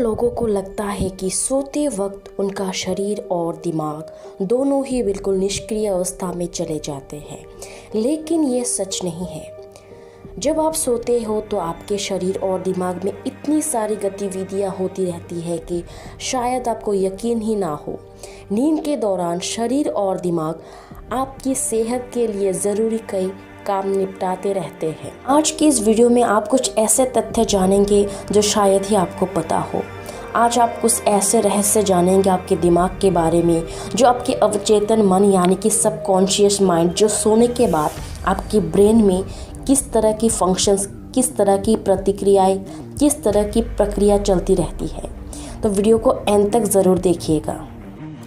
लोगों को लगता है कि सोते वक्त उनका शरीर और दिमाग दोनों ही बिल्कुल निष्क्रिय अवस्था में चले जाते हैं, लेकिन ये सच नहीं है। जब आप सोते हो तो आपके शरीर और दिमाग में इतनी सारी गतिविधियां होती रहती है कि शायद आपको यकीन ही ना हो। नींद के दौरान शरीर और दिमाग आपकी सेहत के लिए ज़रूरी कई काम निपटाते रहते हैं। आज की इस वीडियो में आप कुछ ऐसे तथ्य जानेंगे जो शायद ही आपको पता हो। आज आप कुछ ऐसे रहस्य जानेंगे आपके दिमाग के बारे में जो आपके अवचेतन मन यानी कि सबकॉन्शियस माइंड जो सोने के बाद आपके ब्रेन में किस तरह की फंक्शंस, किस तरह की प्रतिक्रियाएं, किस तरह की प्रक्रिया चलती रहती है। तो वीडियो को एंड तक ज़रूर देखिएगा।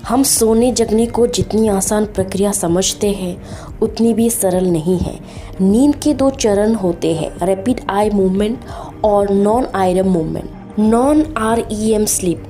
हम सोने जगने को जितनी आसान प्रक्रिया समझते हैं उतनी भी सरल नहीं है। नींद के दो चरण होते हैं, रैपिड आई मूवमेंट और non IM movement. Non REM sleep,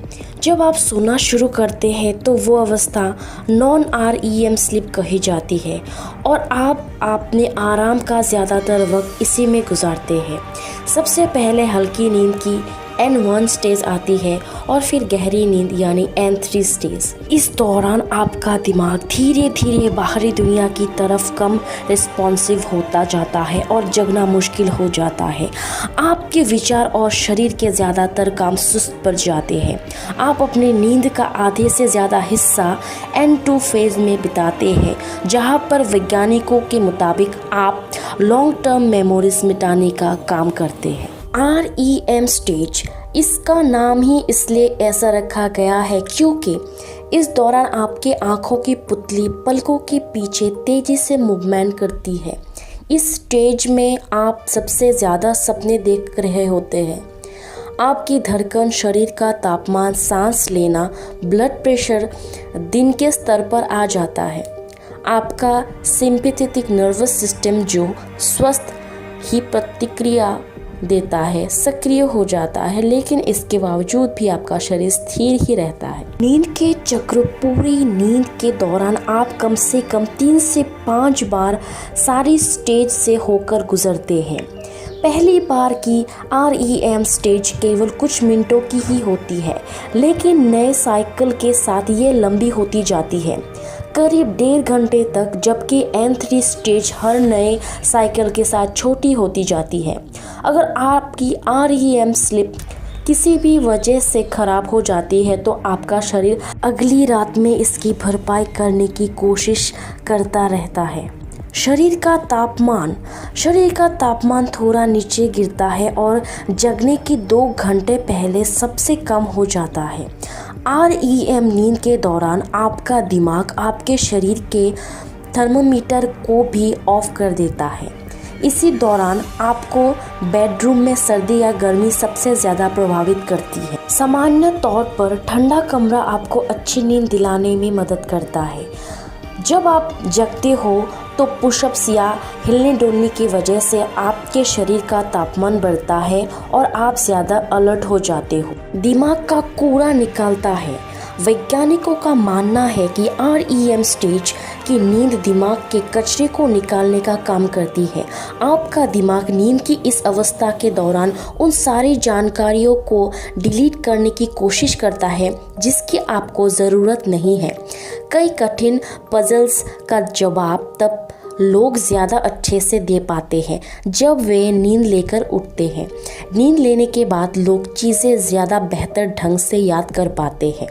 जब आप सोना शुरू करते हैं तो वो अवस्था नॉन आरईएम स्लीप कही जाती है और आप अपने आराम का ज़्यादातर वक्त इसी में गुजारते हैं। सबसे पहले हल्की नींद की N1 स्टेज आती है और फिर गहरी नींद यानी N3 स्टेज। इस दौरान आपका दिमाग धीरे धीरे बाहरी दुनिया की तरफ कम रिस्पॉन्सिव होता जाता है और जगना मुश्किल हो जाता है। आपके विचार और शरीर के ज़्यादातर काम सुस्त पड़ जाते हैं। आप अपनी नींद का आधे से ज़्यादा हिस्सा N2 फेज में बिताते हैं, जहां पर वैज्ञानिकों के मुताबिक आप लॉन्ग टर्म मेमोरीज मिटाने का काम करते हैं। REM स्टेज, इसका नाम ही इसलिए ऐसा रखा गया है क्योंकि इस दौरान आपके आँखों की पुतली पलकों के पीछे तेज़ी से मूवमेंट करती है। इस स्टेज में आप सबसे ज़्यादा सपने देख रहे होते हैं। आपकी धड़कन, शरीर का तापमान, सांस लेना, ब्लड प्रेशर दिन के स्तर पर आ जाता है। आपका सिंपैथेटिक नर्वस सिस्टम जो स्वस्थ ही प्रतिक्रिया देता है सक्रिय हो जाता है, लेकिन इसके बावजूद भी आपका शरीर स्थिर ही रहता है। नींद के चक्र, पूरी नींद के दौरान आप कम से कम 3 से 5 बार सारी स्टेज से होकर गुजरते हैं। पहली बार की REM स्टेज केवल कुछ मिनटों की ही होती है, लेकिन नए साइकिल के साथ ये लंबी होती जाती है, करीब 1.5 घंटे तक, जबकि N3 स्टेज हर नए साइकिल के साथ छोटी होती जाती है। अगर आपकी REM स्लीप किसी भी वजह से ख़राब हो जाती है तो आपका शरीर अगली रात में इसकी भरपाई करने की कोशिश करता रहता है। शरीर का तापमान थोड़ा नीचे गिरता है और जगने के 2 घंटे पहले सबसे कम हो जाता है। REM नींद के दौरान आपका दिमाग आपके शरीर के थर्मोमीटर को भी ऑफ कर देता है। इसी दौरान आपको बेडरूम में सर्दी या गर्मी सबसे ज़्यादा प्रभावित करती है। सामान्य तौर पर ठंडा कमरा आपको अच्छी नींद दिलाने में मदद करता है। जब आप जगते हो तो पुशअप्स या हिलने डुलने की वजह से आपके शरीर का तापमान बढ़ता है और आप ज़्यादा अलर्ट हो जाते हो। दिमाग का कूड़ा निकालता है। वैज्ञानिकों का मानना है कि REM स्टेज की नींद दिमाग के कचरे को निकालने का काम करती है। आपका दिमाग नींद की इस अवस्था के दौरान उन सारी जानकारियों को डिलीट करने की कोशिश करता है जिसकी आपको ज़रूरत नहीं है। कई कठिन पजल्स का जवाब तब लोग ज़्यादा अच्छे से दे पाते हैं जब वे नींद लेकर उठते हैं। नींद लेने के बाद लोग चीज़ें ज़्यादा बेहतर ढंग से याद कर पाते हैं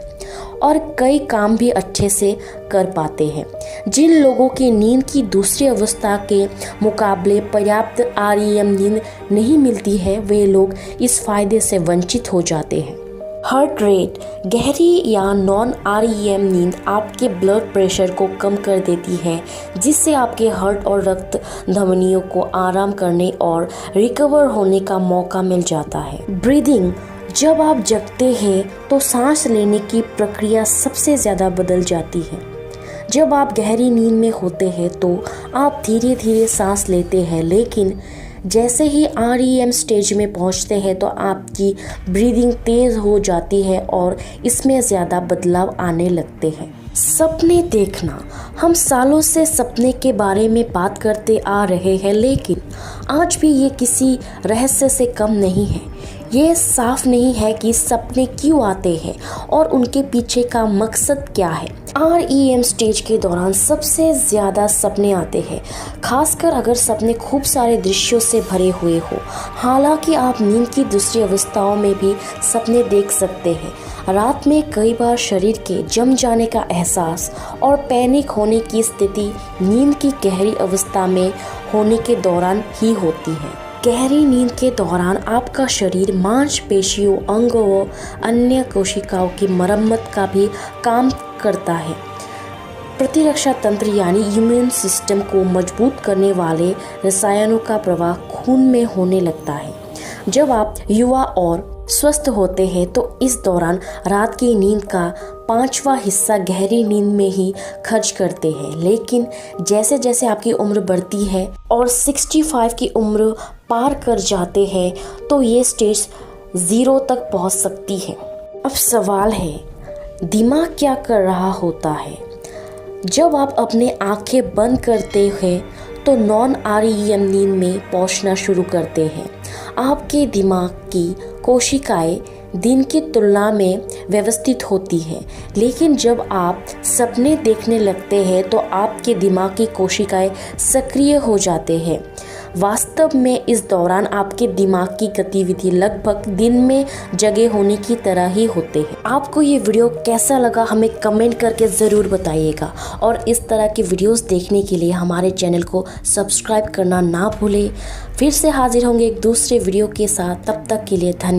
और कई काम भी अच्छे से कर पाते हैं। जिन लोगों की नींद की दूसरी अवस्था के मुकाबले पर्याप्त REM नींद नहीं मिलती है, वे लोग इस फायदे से वंचित हो जाते हैं। हार्ट रेट, गहरी या नॉन REM नींद आपके ब्लड प्रेशर को कम कर देती है, जिससे आपके हार्ट और रक्त धमनियों को आराम करने और रिकवर होने का मौका मिल जाता है। ब्रीदिंग, जब आप जगते हैं तो सांस लेने की प्रक्रिया सबसे ज़्यादा बदल जाती है। जब आप गहरी नींद में होते हैं तो आप धीरे धीरे सांस लेते हैं, लेकिन जैसे ही REM स्टेज में पहुंचते हैं तो आपकी ब्रीदिंग तेज़ हो जाती है और इसमें ज़्यादा बदलाव आने लगते हैं। सपने देखना, हम सालों से सपने के बारे में बात करते आ रहे हैं, लेकिन आज भी ये किसी रहस्य से कम नहीं है। ये साफ नहीं है कि सपने क्यों आते हैं और उनके पीछे का मकसद क्या है। REM स्टेज के दौरान सबसे ज़्यादा सपने आते हैं, खासकर अगर सपने खूब सारे दृश्यों से भरे हुए हो। हालांकि आप नींद की दूसरी अवस्थाओं में भी सपने देख सकते हैं। रात में कई बार शरीर के जम जाने का एहसास और पैनिक होने की स्थिति नींद की गहरी अवस्था में होने के दौरान ही होती है। गहरी नींद के दौरान आपका शरीर मांसपेशियों, अंगों व अन्य कोशिकाओं की मरम्मत का भी काम करता है। प्रतिरक्षा तंत्र यानी इम्यून सिस्टम को मजबूत करने वाले रसायनों का प्रवाह खून में होने लगता है। जब आप युवा और स्वस्थ होते हैं तो इस दौरान रात की नींद का 5वां हिस्सा गहरी नींद में ही खर्च करते हैं। लेकिन जैसे जैसे आपकी उम्र बढ़ती है और 65 की उम्र पार कर जाते हैं तो ये स्टेज 0 तक पहुंच सकती है। अब सवाल है, दिमाग क्या कर रहा होता है? जब आप अपने आंखें बंद करते हैं तो नॉन REM नींद में पहुंचना शुरू करते हैं। आपके दिमाग की कोशिकाएं दिन की तुलना में व्यवस्थित होती है, लेकिन जब आप सपने देखने लगते हैं तो आपके दिमाग की कोशिकाएं सक्रिय हो जाते हैं। वास्तव में इस दौरान आपके दिमाग की गतिविधि लगभग दिन में जगे होने की तरह ही होते हैं। आपको ये वीडियो कैसा लगा हमें कमेंट करके ज़रूर बताइएगा और इस तरह की वीडियोस देखने के लिए हमारे चैनल को सब्सक्राइब करना ना भूलें। फिर से हाजिर होंगे एक दूसरे वीडियो के साथ, तब तक के लिए धन्यवाद।